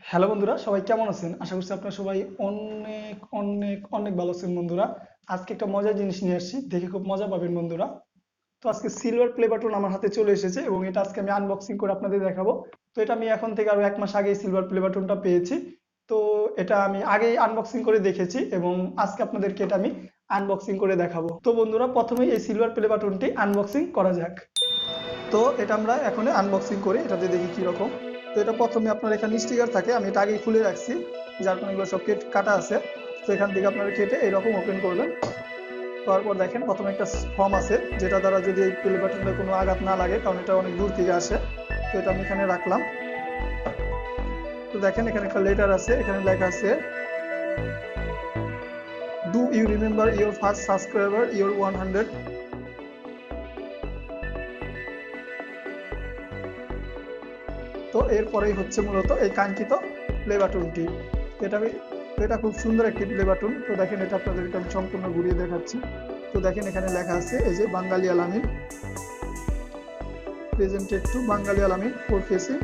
Hello বন্ধুরা, সবাই কেমন আছেন? আশা করছি আপনারা সবাই অনেক অনেক অনেক ভালো আছেন বন্ধুরা। আজকে একটা মজার জিনিস নিয়ে আসছি, দেখে খুব মজা পাবেন বন্ধুরা। তো আজকে সিলভার প্লে বাটন আমার হাতে চলে এসেছে এবং এটা আজকে আমি আনবক্সিং করে আপনাদের দেখাবো। তো এটা আমি এখন থেকে আরো 1 মাস আগে সিলভার প্লে বাটনটা পেয়েছি। তো এটা আমি আগেই আনবক্সিং করে দেখেছি এবং আজকে আপনাদেরকে এটা আমি আনবক্সিং করে দেখাবো। তো বন্ধুরা, প্রথমেই এই সিলভার প্লে বাটনটি আনবক্সিং করা যাক। তো এটা আমরা এখন আনবক্সিং করি, এটাতে দেখি কিরকম। তো এটা প্রথমে আপনার এখানে স্টিকার থাকে, আমি এটা আগেই খুলে রাখছি, যার কারণে এগুলো সব কাটা আছে। তো এখান থেকে আপনারা কেটে এইরকম ওপেন করবেন। তারপর দেখেন প্রথমে একটা ফর্ম আছে, যেটা দ্বারা যদি এই প্লে বাটনে কোনো আঘাত না লাগে, কারণ এটা অনেক দূর থেকে আসে। তো এটা আমি এখানে রাখলাম। তো দেখেন এখানে একটা লেটার আছে, এখানে লেখা আছে, do you remember your first subscriber your 100। তো এরপরেই হচ্ছে মূলত এই কাঙ্ক্ষিত প্লে বাটনটি। এটা আমি এটা খুব সুন্দর একটি প্লে বাটন। তো দেখেন এটা আপনাদেরকে আমি সম্পূর্ণ ঘুরিয়ে দেখাচ্ছি। তো দেখেন এখানে লেখা আছে, এই যে বাঙালি আলামিন, প্রেজেন্টেড টু বাঙালি আলামিন for facing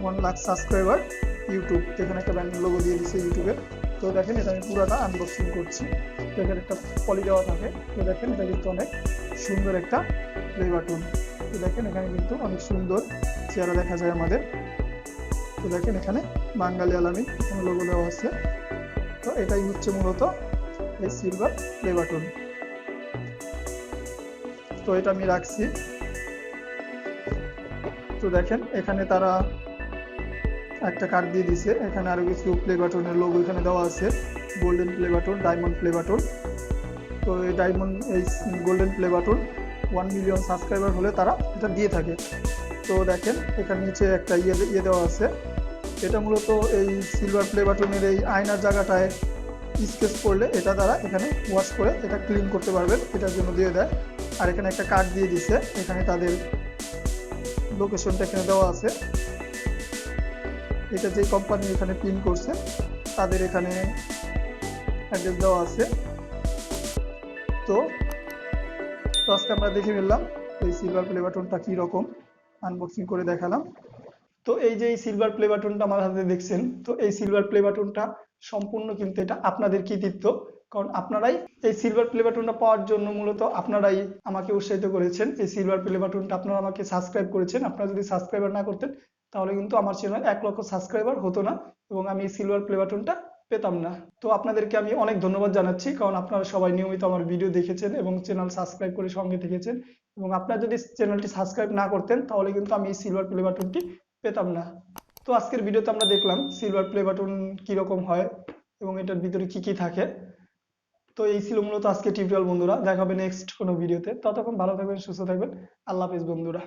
1 lakh subscriber YouTube. এখানে একটা ব্র্যান্ড লোগো দিয়ে দিচ্ছে ইউটিউবের। তো দেখেন এটা আমি পুরোটা আনবক্সিং করছি। তো এখানে একটা পলি দেওয়া থাকে। তো দেখেন এটা কিন্তু অনেক সুন্দর একটা প্লে বাটন। তো দেখেন এখানে কিন্তু অনেক সুন্দর চেহারা দেখা যায় আমাদের। তো দেখেন এখানে বাঙালি আলামিন এখানে লোগো দেওয়া আছে। তো এটাই হচ্ছে মূলত এই সিলভার প্লে বাটন। তো এটা আমি রাখছি। তো দেখেন এখানে তারা একটা কার্ড দিয়ে দিছে, এখানে আরো কিছু প্লে বাটনের লোগো এখানে দেওয়া আছে, golden play button, diamond play button. তো এই ডায়মন্ড এই golden play button 1 million subscriber হলে তারা এটা দিয়ে থাকে। তো দেখেন এখানে নিচে একটা ইয়ে দেওয়া আছে, এটা মূলত এই সিলভার প্লে বাটনের এই আয়নার জায়গাটায় স্কেচ করলে এটা দ্বারা এখানে ওয়াশ করে এটা ক্লিন করতে পারবেন, এটার জন্য দিয়ে দেয়। আর এখানে একটা কার্ড দিয়ে দিছে, এখানে তাদের লোকেশনটা এখানে দেওয়া আছে, এটা যে কোম্পানি এখানে প্রিন্ট করছে তাদের এখানে অ্যাড্রেস দেওয়া আছে। তো তো আজকে আমরা দেখে ফেললাম এই সিলভার প্লে বাটনটা কীরকম, আনবক্সিং করে দেখালাম। তো এই যে এই সিলভার প্লে বাটনটা আমার হাতে দেখছেন, তো এই সিলভার প্লে বাটনটা সম্পূর্ণ কিন্তু এটা আপনাদের কৃতিত্ব। কারণ আপনারাই এই সিলভার প্লে বাটনটা পাওয়ার জন্য মূলত আপনারাই আমাকে উৎসাহিত করেছেন। এই সিলভার প্লে বাটনটা আপনারা আমাকে সাবস্ক্রাইব করেছেন। আপনারা যদি সাবস্ক্রাইবার না করতেন তাহলে কিন্তু আমার চ্যানেল 1 লক্ষ সাবস্ক্রাইবার হতো না এবং আমি এই সিলভার প্লে বাটনটা পেতাম না। তো আপনাদেরকে আমি অনেক ধন্যবাদ জানাচ্ছি, কারণ আপনারা সবাই নিয়মিত আমার ভিডিও দেখেছেন এবং চ্যানেল সাবস্ক্রাইব করে সঙ্গে থেকেছেন। এবং আপনারা যদি চ্যানেলটি সাবস্ক্রাইব না করতেন তাহলে কিন্তু আমি এই সিলভার প্লে বাটনটি পেতাম না। তো আজকের ভিডিওতে আমরা দেখলাম সিলভার প্লে বাটন কিরকম হয় এবং এটার ভিতরে কি কি থাকে। তো এই ছিল মূলত আজকে টিউটোরিয়াল বন্ধুরা, দেখা হবে নেক্সট কোনো ভিডিওতে। ততক্ষণ ভালো থাকবেন, সুস্থ থাকবেন। আল্লাহ হাফেজ বন্ধুরা।